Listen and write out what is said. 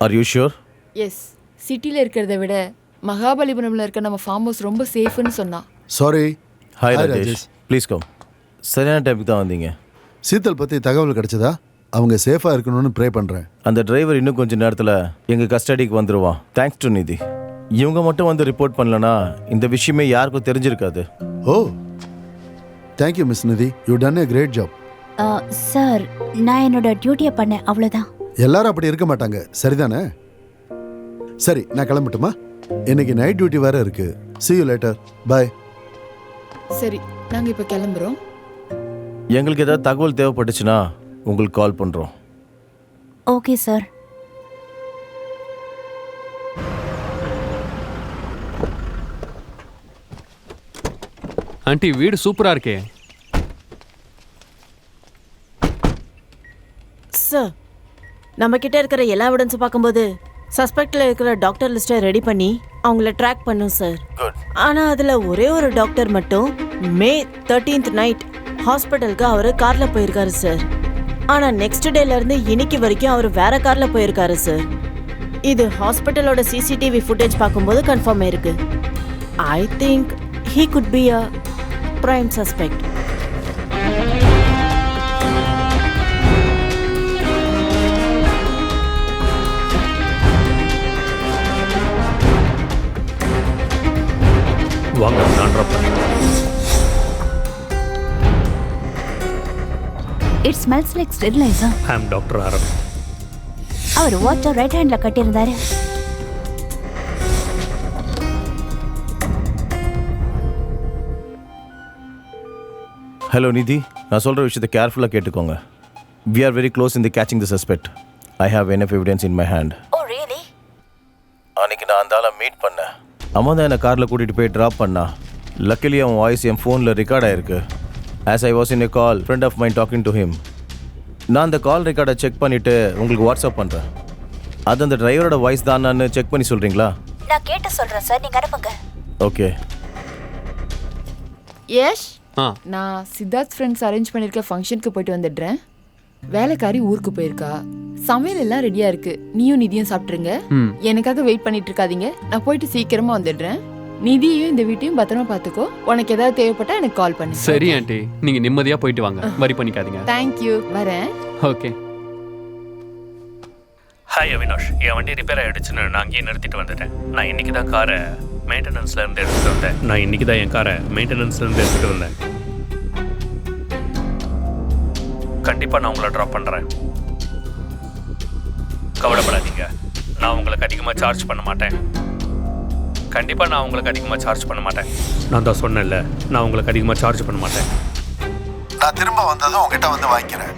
Are you sure? S, சிட்டியில் இருக்கிறத விட மகாபலிபுரமில் இருக்க நம்ம ஃபார்ம் ஹவுஸ் ரொம்ப சேஃப்னு சொன்னான். Sorry. Hi Rajesh, please come. சரியான டைமுக்கு தான் வந்தீங்க. சீத்தல் பற்றி தகவல் கிடைச்சதா? அவங்க சேஃபாக இருக்கணும்னு ப்ரே பண்ணுறேன். அந்த டிரைவர் இன்னும் கொஞ்சம் நேரத்தில் எங்கள் கஸ்டடிக்கு வந்துடுவான். தேங்க்ஸ் டு நிதி. இவங்க மட்டும் வந்து ரிப்போர்ட் பண்ணலனா இந்த விஷயமே யாருக்கும் தெரிஞ்சிருக்காது. Oh, thank you miss Nidhi, you done a great job. Sir, நான் என்னோட டியூட்டியை பண்ணேன், அவ்வளோதான். எல்லாரும் அப்படி இருக்க மாட்டாங்க, சரிதானே? சரி, நான் கிளம்பட்டுமா? இன்னைக்கு நைட் டியூட்டி வேற இருக்கு. see you later, bye. சரி, நாங்கள் இப்போ கிளம்புறோம். எங்களுக்கு ஏதாவது தகவல் தேவைப்பட்டுச்சுன்னா உங்களுக்கு கால் பண்ணுறோம். Okay sir. ஆண்டி, வீடு சூப்பராக இருக்கே. சார், நம்ம கிட்ட இருக்கிற எல்லா எவிடன்ஸும் பார்க்கும்போது சஸ்பெக்டில் இருக்கிற டாக்டர் லிஸ்ட்டை ரெடி பண்ணி அவங்கள ட்ராக் பண்ணும் சார். ஆனால் அதில் ஒரே ஒரு டாக்டர் மட்டும் May 13th நைட் ஹாஸ்பிட்டலுக்கு அவர் காரில் போயிருக்காரு சார். ஆனால் நெக்ஸ்ட் டேலேருந்து இன்னைக்கு வரைக்கும் அவர் வேற காரில் போயிருக்காரு சார். இது ஹாஸ்பிட்டலோட CCTV ஃபுட்டேஜ் பார்க்கும்போது கன்ஃபார்ம் ஆயிருக்கு. I think he could be a prime suspect. வாங்க, நான் ட்ராப் பண்ணுறேன். It smells like sterilizer. I am doctor Aaram. அவர் வாட்சை ரைட் ஹேண்டில் கட்டியிருந்தாரு. ஹலோ நிதி, நான் சொல்கிற விஷயத்தை கேர்ஃபுல்லாக கேட்டுக்கோங்க. We are very close in the catching the suspect. I have enough evidence in my hand. Oh really? அன்றைக்கி நான் அந்த ஆளை மீட் பண்ணேன். அம்மா தான் என்னை காரில் கூட்டிகிட்டு போய் ட்ராப் பண்ணா. லக்கிலி அவன் வாய்ஸ் என் ஃபோனில் ரெக்கார்ட் ஆகிருக்கு. As I was in a call, friend of mind talking to him. நான் அந்த கால் ரெக்கார்டை செக் பண்ணிவிட்டு உங்களுக்கு வாட்ஸ்அப் பண்ணுறேன். அது அந்த டிரைவரோட வாய்ஸ் தான் நான் செக் பண்ணி சொல்கிறீங்களா? நான் கேட்டு சொல்கிறேன் சார், நீங்கள் அனுப்புங்க. ஓகே. யஷ், நான் சித்தார்த் ஃப்ரெண்ட்ஸ் அரேஞ்ச் பண்ணியிருக்க ஃபங்க்ஷனுக்கு போயிட்டு வந்துடுறேன். வேலைக்காரி ஊருக்கு போயிருக்கா. சமையல் எல்லாம் ரெடியா இருக்கு. நீயும் நிதியும் சாப்பிட்டுருங்க. எனக்காக வெயிட் பண்ணிட்டு இருக்காதீங்க. நான் போயிட்டு சீக்கிரமா வந்துடுறேன். நிதியும் இந்த வீட்டையும் பத்திரமா பாத்துக்கோ. உனக்கு ஏதாவது தேவைப்பட்டா எனக்கு கால் பண்ணு. சரி ஆண்டி, நீங்க நிம்மதியா போயிட்டு வாங்க, வரி பண்ணிக்காதீங்க. தேங்க்யூ, வரேன். ஓகே. ஹாய் அவினாஷ், என் வண்டி ரிப்பேர் ஆகிடுச்சுன்னு நான் அங்கேயே நிறுத்திட்டு வந்துட்டேன். நான் இன்றைக்கி தான் காரை மெயின்டெனன்ஸ்லேருந்து எடுத்துகிட்டு வந்தேன். கண்டிப்பாக நான் உங்களை ட்ராப் பண்ணுறேன். கவலைப்படாதீங்க, நான் உங்களுக்கு அதிகமாக சார்ஜ் பண்ண மாட்டேன். நான் தான் சொன்னேன்ல, நான் உங்களுக்கு அதிகமாக சார்ஜ் பண்ண மாட்டேன். நான் திரும்ப வந்ததும் உங்ககிட்ட வந்து வாங்கிக்கிறேன்.